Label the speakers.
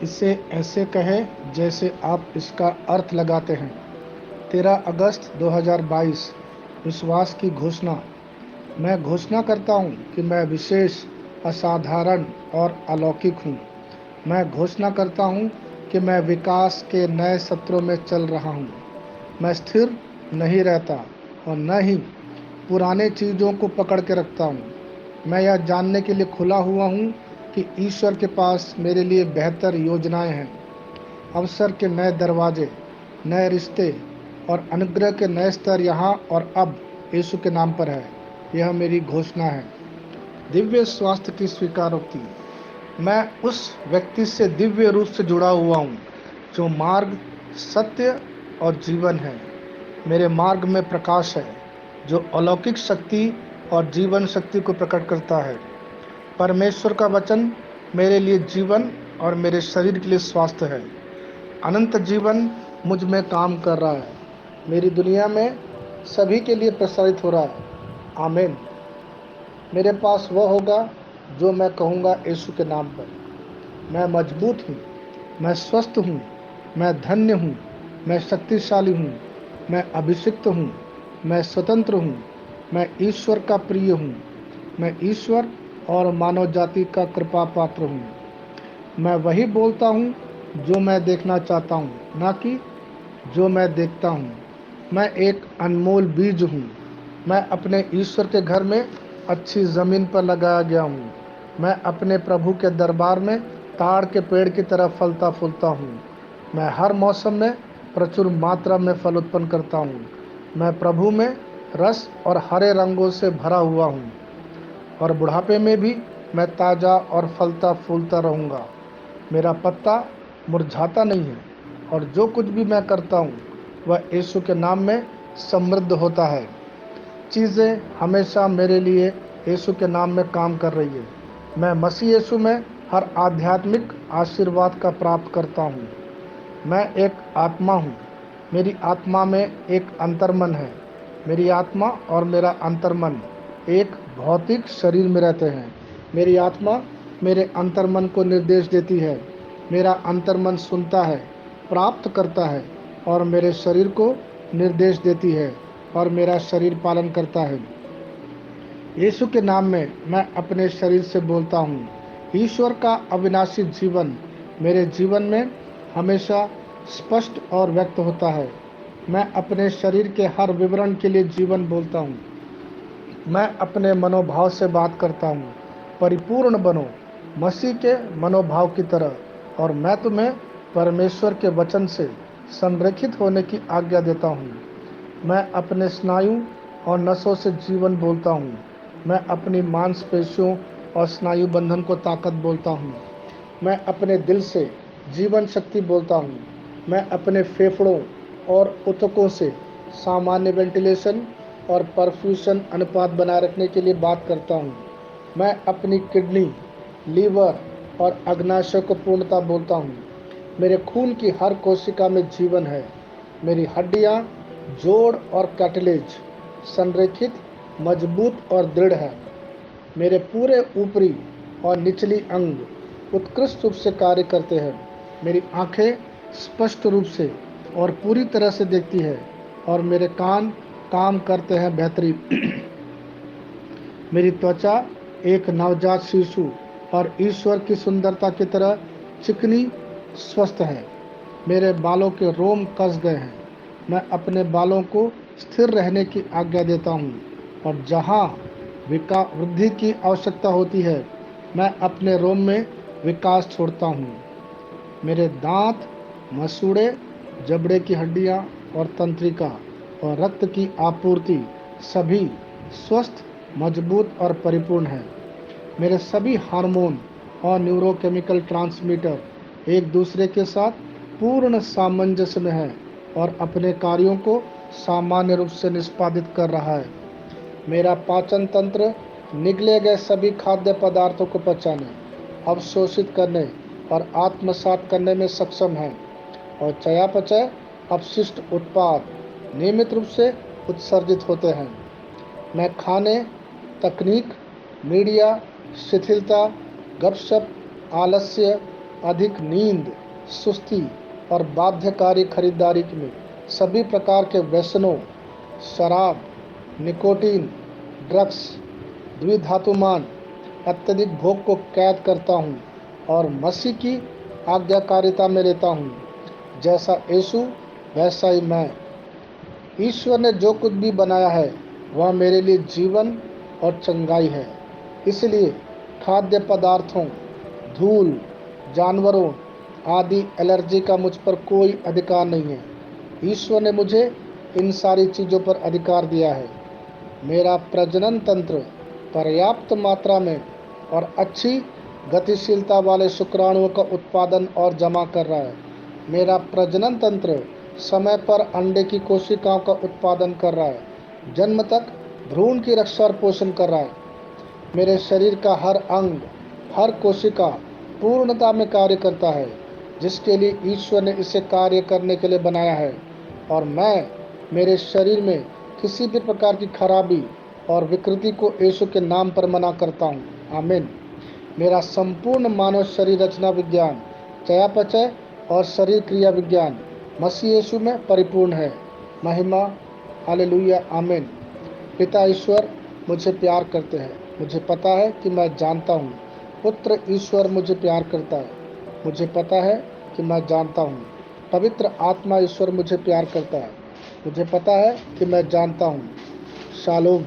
Speaker 1: इसे ऐसे कहे जैसे आप इसका अर्थ लगाते हैं। 13 अगस्त 2022। विश्वास की घोषणा। मैं घोषणा करता हूँ कि मैं विशेष, असाधारण और अलौकिक हूँ। मैं घोषणा करता हूँ कि मैं विकास के नए सत्रों में चल रहा हूँ। मैं स्थिर नहीं रहता और न ही पुराने चीज़ों को पकड़ के रखता हूँ। मैं यह जानने के लिए खुला हुआ हूँ कि ईश्वर के पास मेरे लिए बेहतर योजनाएं हैं। अवसर के नए दरवाजे, नए रिश्ते और अनुग्रह के नए स्तर यहाँ और अब यीशु के नाम पर है। यह मेरी घोषणा है। दिव्य स्वास्थ्य की स्वीकारोक्ति। मैं उस व्यक्ति से दिव्य रूप से जुड़ा हुआ हूँ जो मार्ग, सत्य और जीवन है। मेरे मार्ग में प्रकाश है जो अलौकिक शक्ति और जीवन शक्ति को प्रकट करता है। परमेश्वर का वचन मेरे लिए जीवन और मेरे शरीर के लिए स्वास्थ्य है। अनंत जीवन मुझ में काम कर रहा है, मेरी दुनिया में सभी के लिए प्रसारित हो रहा है। आमीन। मेरे पास वह होगा जो मैं कहूँगा यीशु के नाम पर। मैं मजबूत हूँ, मैं स्वस्थ हूँ, मैं धन्य हूँ, मैं शक्तिशाली हूँ, मैं अभिषिक्त हूँ, मैं स्वतंत्र हूँ, मैं ईश्वर का प्रिय हूँ, मैं ईश्वर और मानव जाति का कृपा पात्र हूँ। मैं वही बोलता हूँ जो मैं देखना चाहता हूँ, ना कि जो मैं देखता हूँ। मैं एक अनमोल बीज हूँ। मैं अपने ईश्वर के घर में अच्छी ज़मीन पर लगाया गया हूँ। मैं अपने प्रभु के दरबार में ताड़ के पेड़ की तरह फलता फूलता हूँ। मैं हर मौसम में प्रचुर मात्रा में फल उत्पन्न करता हूँ। मैं प्रभु में रस और हरे रंगों से भरा हुआ हूँ और बुढ़ापे में भी मैं ताज़ा और फलता फूलता रहूँगा। मेरा पत्ता मुरझाता नहीं है और जो कुछ भी मैं करता हूँ वह यीशु के नाम में समृद्ध होता है। चीज़ें हमेशा मेरे लिए यीशु के नाम में काम कर रही है। मैं मसीह यीशु में हर आध्यात्मिक आशीर्वाद का प्राप्त करता हूँ। मैं एक आत्मा हूँ। मेरी आत्मा में एक अंतर्मन है। मेरी आत्मा और मेरा अंतर्मन एक भौतिक शरीर में रहते हैं। मेरी आत्मा मेरे अंतर्मन को निर्देश देती है। मेरा अंतर्मन सुनता है, प्राप्त करता है और मेरे शरीर को निर्देश देती है और मेरा शरीर पालन करता है। यीशु के नाम में मैं अपने शरीर से बोलता हूँ। ईश्वर का अविनाशी जीवन मेरे जीवन में हमेशा स्पष्ट और व्यक्त होता है। मैं अपने शरीर के हर विवरण के लिए जीवन बोलता हूँ। मैं अपने मनोभाव से बात करता हूँ, परिपूर्ण बनो मसीह के मनोभाव की तरह, और मैं तुम्हें परमेश्वर के वचन से संरेखित होने की आज्ञा देता हूँ। मैं अपने स्नायु और नसों से जीवन बोलता हूँ। मैं अपनी मांसपेशियों और स्नायु बंधन को ताकत बोलता हूँ। मैं अपने दिल से जीवन शक्ति बोलता हूँ। मैं अपने फेफड़ों और ऊतकों से सामान्य वेंटिलेशन और परफ्यूशन अनुपात बनाए रखने के लिए बात करता हूँ। मैं अपनी किडनी, लीवर और अग्नाशय को पूर्णता बोलता हूँ। मेरे खून की हर कोशिका में जीवन है। मेरी हड्डियाँ, जोड़ और कैटलेज संरेखित, मजबूत और दृढ़ है। मेरे पूरे ऊपरी और निचली अंग उत्कृष्ट रूप से कार्य करते हैं। मेरी आंखें स्पष्ट रूप से और पूरी तरह से देखती है और मेरे कान काम करते हैं बेहतरीन। मेरी त्वचा एक नवजात शिशु और ईश्वर की सुंदरता की तरह चिकनी, स्वस्थ है। मेरे बालों के रोम कस गए हैं। मैं अपने बालों को स्थिर रहने की आज्ञा देता हूँ और जहाँ वृद्धि की आवश्यकता होती है मैं अपने रोम में विकास छोड़ता हूँ। मेरे दांत, मसूड़े, जबड़े की हड्डियाँ और तंत्रिका और रक्त की आपूर्ति सभी स्वस्थ, मजबूत और परिपूर्ण है। मेरे सभी हार्मोन और न्यूरोकेमिकल ट्रांसमीटर एक दूसरे के साथ पूर्ण सामंजस्य में है और अपने कार्यों को सामान्य रूप से निष्पादित कर रहा है। मेरा पाचन तंत्र निगले गए सभी खाद्य पदार्थों को पचाने, अवशोषित करने और आत्मसात करने में सक्षम है और चयापचय अपशिष्ट उत्पाद नियमित रूप से उत्सर्जित होते हैं। मैं खाने, तकनीक, मीडिया, शिथिलता, गपशप, आलस्य अधिक नींद, सुस्ती और बाध्यकारी खरीदारी में, सभी प्रकार के व्यसनों, शराब, निकोटीन, ड्रग्स, द्विधातुमान, अत्यधिक भोग को कैद करता हूँ और मसीह की आज्ञाकारिता में लेता हूँ। जैसा यीशु वैसा ही मैं। ईश्वर ने जो कुछ भी बनाया है वह मेरे लिए जीवन और चंगाई है। इसलिए खाद्य पदार्थों, धूल, जानवरों आदि एलर्जी का मुझ पर कोई अधिकार नहीं है। ईश्वर ने मुझे इन सारी चीज़ों पर अधिकार दिया है। मेरा प्रजनन तंत्र पर्याप्त मात्रा में और अच्छी गतिशीलता वाले शुक्राणुओं का उत्पादन और जमा कर रहा है। मेरा प्रजनन तंत्र समय पर अंडे की कोशिकाओं का उत्पादन कर रहा है, जन्म तक भ्रूण की रक्षा और पोषण कर रहा है। मेरे शरीर का हर अंग, हर कोशिका पूर्णता में कार्य करता है, जिसके लिए ईश्वर ने इसे कार्य करने के लिए बनाया है। और मैं मेरे शरीर में किसी भी प्रकार की खराबी और विकृति को यीशु के नाम पर मना करता हूँ। आमीन। मेरा संपूर्ण मानव शरीर रचना विज्ञान, चयापचय और शरीर क्रिया विज्ञान मसीह यीशु में परिपूर्ण है। महिमा, हालेलुया, आमीन। पिता ईश्वर मुझे प्यार करते हैं। मुझे पता है कि मैं जानता हूँ। पुत्र ईश्वर मुझे प्यार करता है। मुझे पता है कि मैं जानता हूँ। पवित्र आत्मा ईश्वर मुझे प्यार करता है। मुझे पता है कि मैं जानता हूँ। शालोम।